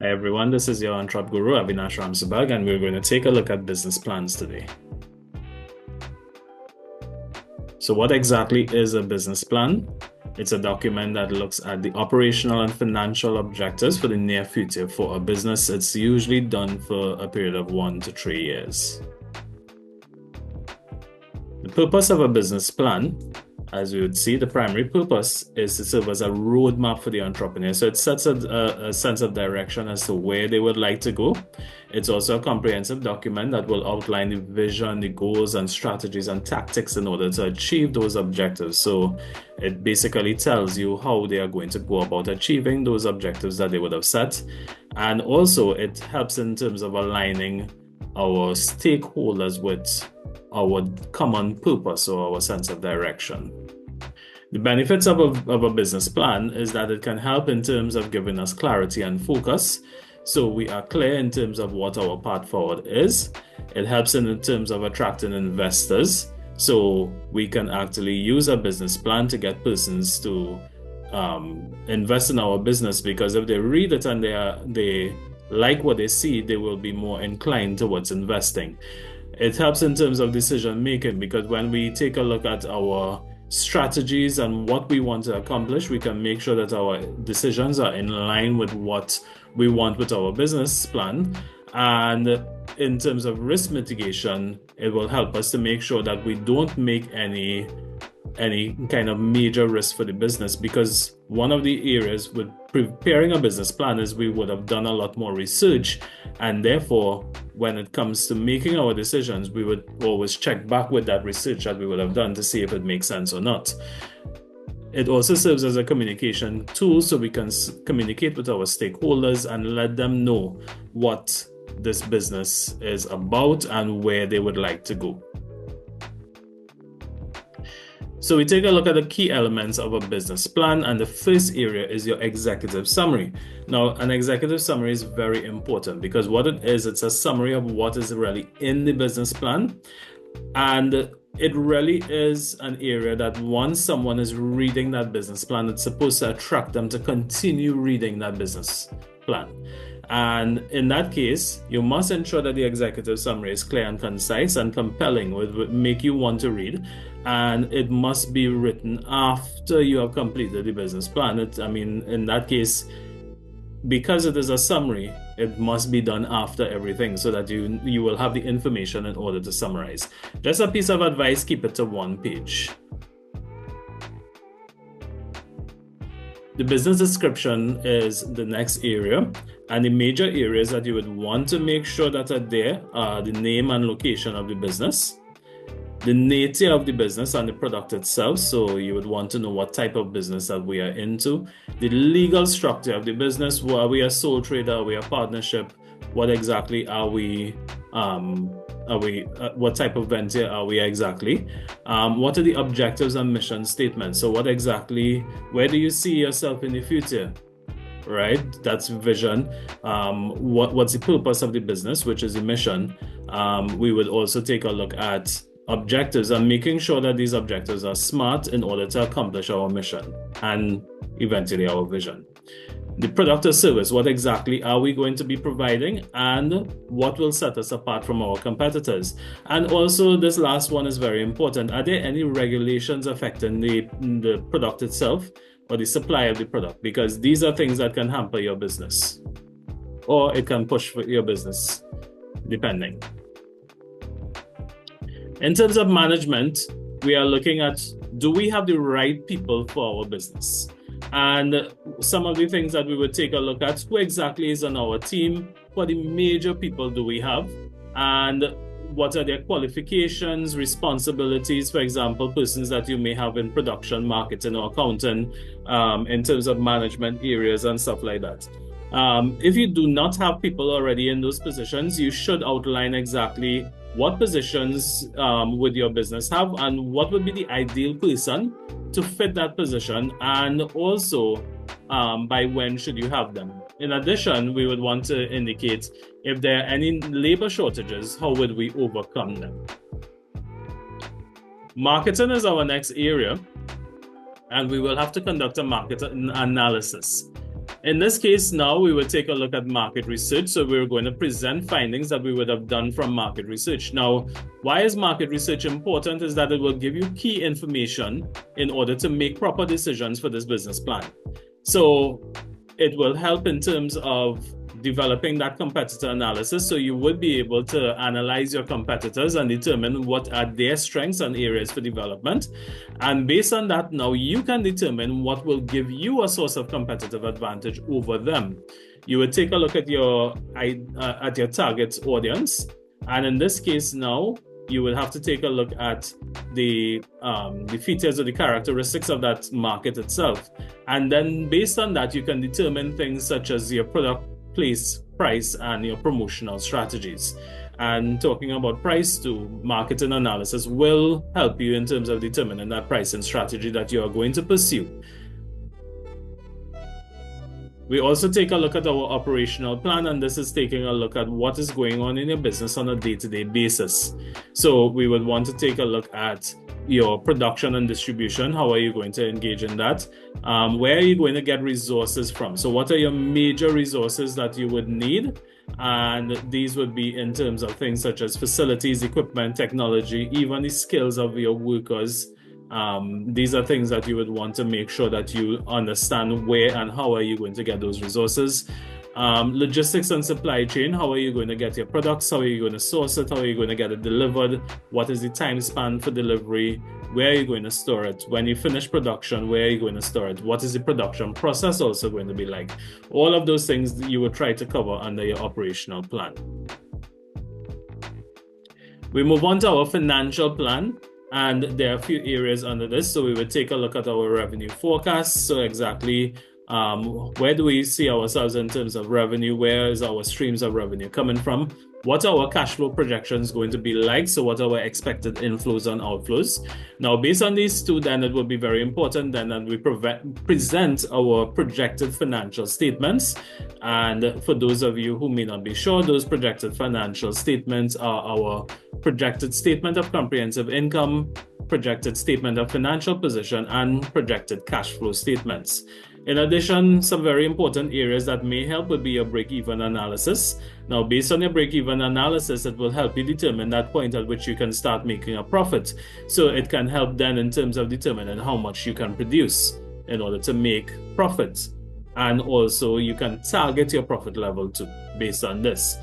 Hi everyone, this is your Entrep Guru, Avinash Ramsabag, and we're going to take a look at business plans today. So what exactly is a business plan? It's a document that looks at the operational and financial objectives for the near future for a business. It's usually done for a period of 1 to 3 years. The purpose of a business plan, as we would see, the primary purpose is to serve as a roadmap for the entrepreneur. So it sets a sense of direction as to where they would like to go. It's also a comprehensive document that will outline the vision, the goals, and strategies and tactics in order to achieve those objectives. So it basically tells you how they are going to go about achieving those objectives that they would have set. And also it helps in terms of aligning our stakeholders with our common purpose or our sense of direction. The benefits of a business plan is that it can help in terms of giving us clarity and focus. So we are clear in terms of what our path forward is. It helps in terms of attracting investors. So we can actually use a business plan to get persons to invest in our business, because if they read it and they like what they see, they will be more inclined towards investing. It helps in terms of decision making, because when we take a look at our strategies and what we want to accomplish, we can make sure that our decisions are in line with what we want with our business plan. And in terms of risk mitigation, it will help us to make sure that we don't make any kind of major risk for the business, because one of the areas with preparing a business plan is we would have done a lot more research, and therefore when it comes to making our decisions, we would always check back with that research that we would have done to see if it makes sense or not. It also serves as a communication tool, so we can communicate with our stakeholders and let them know what this business is about and where they would like to go. So we take a look at the key elements of a business plan, and the first area is your executive summary. Now, an executive summary is very important because what it is, it's a summary of what is really in the business plan. And it really is an area that once someone is reading that business plan, it's supposed to attract them to continue reading that business plan. And in that case, you must ensure that the executive summary is clear and concise and compelling, would make you want to read. And it must be written after you have completed the business plan. In that case, because it is a summary, it must be done after everything so that you will have the information in order to summarize. Just a piece of advice, keep it to 1 page. The business description is the next area, and the major areas that you would want to make sure that are there are the name and location of the business, the nature of the business and the product itself, so you would want to know what type of business that we are into, the legal structure of the business, are we a sole trader, are we a partnership, what exactly are we, what type of venture are we exactly? What are the objectives and mission statements? So what exactly, where do you see yourself in the future? Right? That's vision. What's the purpose of the business, which is the mission? We would also take a look at objectives and making sure that these objectives are smart in order to accomplish our mission and eventually our vision. The product or service, what exactly are we going to be providing and what will set us apart from our competitors? And also this last one is very important. Are there any regulations affecting the product itself or the supply of the product? Because these are things that can hamper your business or it can push for your business, depending. In terms of management, we are looking at, do we have the right people for our business? And some of the things that we would take a look at, who exactly is on our team, what the major people do we have, and what are their qualifications, responsibilities, for example, persons that you may have in production, marketing, or accounting, in terms of management areas and stuff like that. If you do not have people already in those positions, you should outline exactly what positions would your business have and what would be the ideal person to fit that position, and also by when should you have them. In addition, we would want to indicate if there are any labor shortages, how would we overcome them? Marketing is our next area, and we will have to conduct a market analysis. In this case, now we will take a look at market research. So we're going to present findings that we would have done from market research. Now, why is market research important is that it will give you key information in order to make proper decisions for this business plan. So it will help in terms of developing that competitor analysis. So you would be able to analyze your competitors and determine what are their strengths and areas for development. And based on that, now you can determine what will give you a source of competitive advantage over them. You would take a look at your target audience. And in this case now, you will have to take a look at the features or the characteristics of that market itself. And then based on that, you can determine things such as your product place, price, and your promotional strategies. And talking about price too, marketing analysis will help you in terms of determining that pricing strategy that you are going to pursue. We also take a look at our operational plan, and this is taking a look at what is going on in your business on a day-to-day basis. So we would want to take a look at your production and distribution. How are you going to engage in that? Where are you going to get resources from? So what are your major resources that you would need? And these would be in terms of things such as facilities, equipment, technology, even the skills of your workers. These are things that you would want to make sure that you understand where and how are you going to get those resources. Logistics and supply chain, how are you going to get your products? How are you going to source it? How are you going to get it delivered? What is the time span for delivery? Where are you going to store it? When you finish production, where are you going to store it? What is the production process also going to be like? All of those things you would try to cover under your operational plan. We move on to our financial plan. And there are a few areas under this. So we would take a look at our revenue forecast. So exactly where do we see ourselves in terms of revenue? Where is our streams of revenue coming from? What are our cash flow projections going to be like? So what are our expected inflows and outflows? Now, based on these two, then it will be very important then that we present our projected financial statements. And for those of you who may not be sure, those projected financial statements are our projected statement of comprehensive income, projected statement of financial position, and projected cash flow statements. In addition, some very important areas that may help would be your break-even analysis. Now, based on your break-even analysis, it will help you determine that point at which you can start making a profit. So it can help then in terms of determining how much you can produce in order to make profits. And also you can target your profit level too, based on this.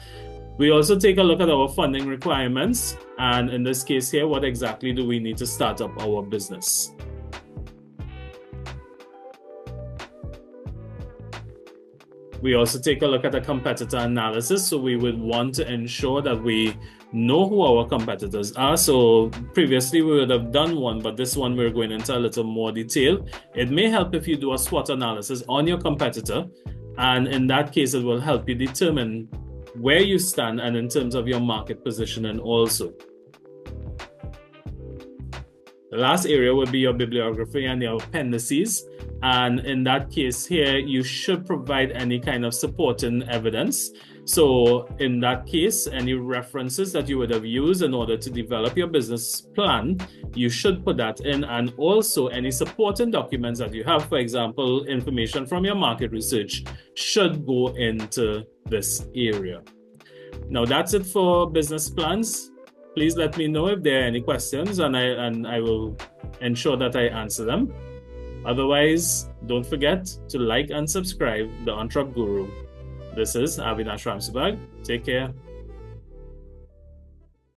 We also take a look at our funding requirements. And in this case here, what exactly do we need to start up our business? We also take a look at a competitor analysis. So we would want to ensure that we know who our competitors are. So previously we would have done one, but this one we're going into a little more detail. It may help if you do a SWOT analysis on your competitor. And in that case, it will help you determine where you stand and in terms of your market positioning also. The last area would be your bibliography and your appendices. And in that case here, you should provide any kind of supporting evidence. So in that case, any references that you would have used in order to develop your business plan, you should put that in. And also any supporting documents that you have, for example, information from your market research, should go into this area. Now that's it for business plans. Please let me know if there are any questions, and I will ensure that I answer them. Otherwise, don't forget to like and subscribe the Entrep Guru. This is Avinash Ramsabag. Take care.